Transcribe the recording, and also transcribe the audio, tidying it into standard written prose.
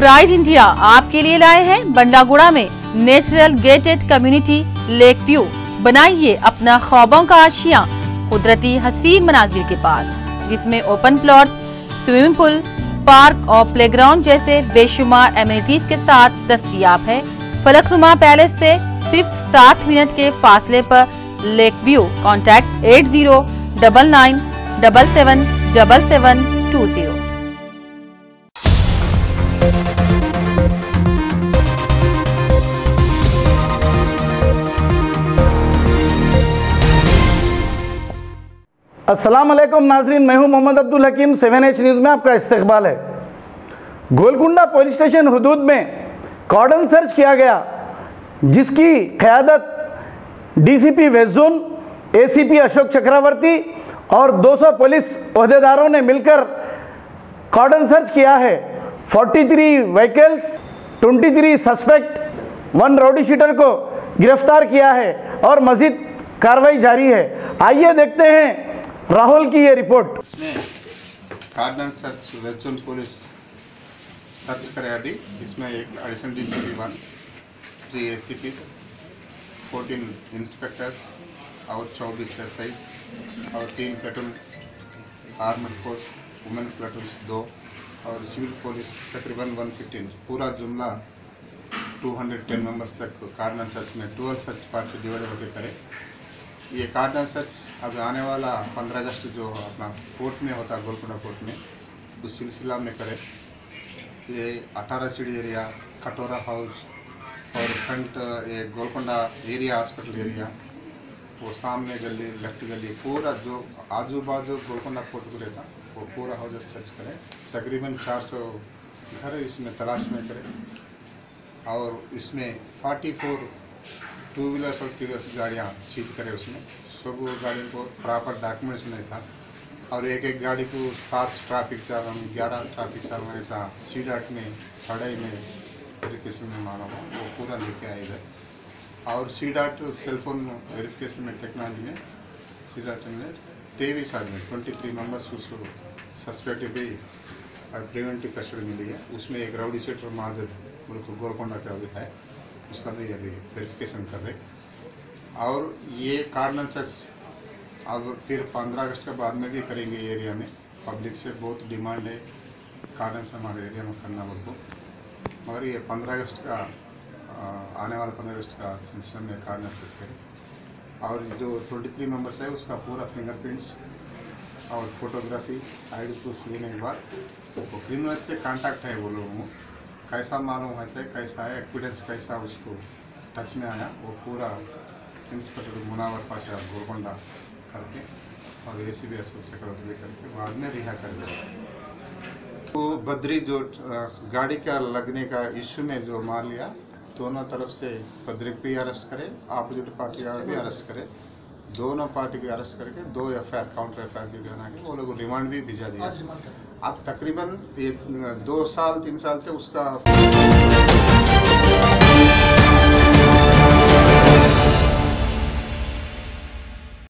Pride India आपके लिए लाए हैं बंडागुड़ा में natural gated community lake view. बनाइए अपना ख्वाबों का आशियां कुदरती हसीन मनाजिर के पास, जिसमें open plot, swimming pool, park और प्लेग्राउंड जैसे बेशुमार एमिनिटीज के साथ दस्तयाब है। फलकनुमा पैलेस से सिर्फ 7 मिनट के फासले पर लेक व्यू। कॉन्टैक्ट 8099777720। अस्सलाम वालेकुम नाजरीन, मैं हूं मोहम्मद अब्दुल हकीम। 7H न्यूज़ में आपका इस्तकबाल है। गोलकुंडा पुलिस स्टेशन हुदूद में कॉर्डन सर्च किया गया, जिसकी क़यादत DCP west zone, ACP Ashok Chakraborty और 200 पुलिस ओहदेदारों ने मिलकर कॉर्डन सर्च किया है। 43 व्हीकल्स, 23 सस्पेक्ट, 1 राउडी शीटर को गिरफ्तार किया है और मजीद कार्रवाई जारी है। आइए देखते हैं राहुल की ये रिपोर्ट। इसमें कार्डन search west zone police search करे अभी। इसमें एक एडिशनल डीसीपी 1, 3 एसीपी, 14 इंस्पेक्टर्स और 24 एसआई और 3 platoon armed force, women platoon 2 और सिविल पुलिस तकरीबन 115, पूरा जुमला 210 मेंबर्स तक कार्डन सर्च में 12 सर्च पार्ट डिवाइड होकर करे। ये कार्डन सर्च अब आने वाला 15 अगस्त जो अपना कोर्ट में होता है, गोलकुंडा कोर्ट में, उस सिलसिला में करे। ये 18 सीढ़ी एरिया, कटोरा हाउस और फ्रंट ये गोलकुंडा एरिया, हॉस्पिटल एरिया, वो सामने गली, लेफ्ट गली, पूरा जो आजू बाजू गोलकुंडा कोर्ट को रहता वो पूरा हाउस सर्च करें। तकरीबन 400 घर इसमें तलाश में करें और इसमें 44 2 व्हीलर्स और 3 व्हीलर्स गाड़ियाँ सीज करे। उसमें सब गाड़ियों को प्रॉपर डॉक्यूमेंट्स नहीं था और एक गाड़ी को 7 ट्रैफिक चालान, 11 ट्रैफिक चालान ऐसा C.DOT में पढ़ाई में वेरिफिकेशन में माना हुआ, वो पूरा लेके आए गए। और C.DOT सेलफोन वेरिफिकेशन में टेक्नोलॉजी में C.DOT में 23 आदमी 23 मेंबर्स उसको सस्पेक्ट भी प्रिवेंटिव कस्टडी मिली है। उसमें एक राउडी शीटर माजद बिल्कुल गोलकुंडा का भी है, उसका भी अभी वेरिफिकेशन कर रहे। और ये कार्डन सर्च अब फिर 15 अगस्त के बाद में भी करेंगे। एरिया में पब्लिक से बहुत डिमांड है कार्डन से हमारे एरिया में करना को, मगर ये 15 अगस्त का आने वाला 15 अगस्त का सिलसिला में कार्डन सर्च करें। और जो 23 मेंबर्स है उसका पूरा फिंगरप्रिंट्स और फोटोग्राफी, आईडी प्रूफ लेने के बाद वो क्रिमिनल से कांटेक्ट है, वो लोगों को कैसा मालूम होता है, कैसा है एक्विडेंस, कैसा उसको टच में आया, वो पूरा इंस्पेक्टर मुनावर पाशा गोलकुंडा करके और एसीपी अशोक चक्रवर्ती करके बाद में रिहा कर दिया। तो बद्री जो गाड़ी का लगने का इश्यू में जो मार लिया, दोनों तरफ से बद्री भी अरेस्ट करे, अपोजिट पार्टी का भी अरेस्ट करे, दोनों पार्टी के अरेस्ट करके 2 FIR काउंटर FIR भी बना के वो लोग रिमांड भी भिजा दिया। अब तकरीबन 2 साल 3 साल थे उसका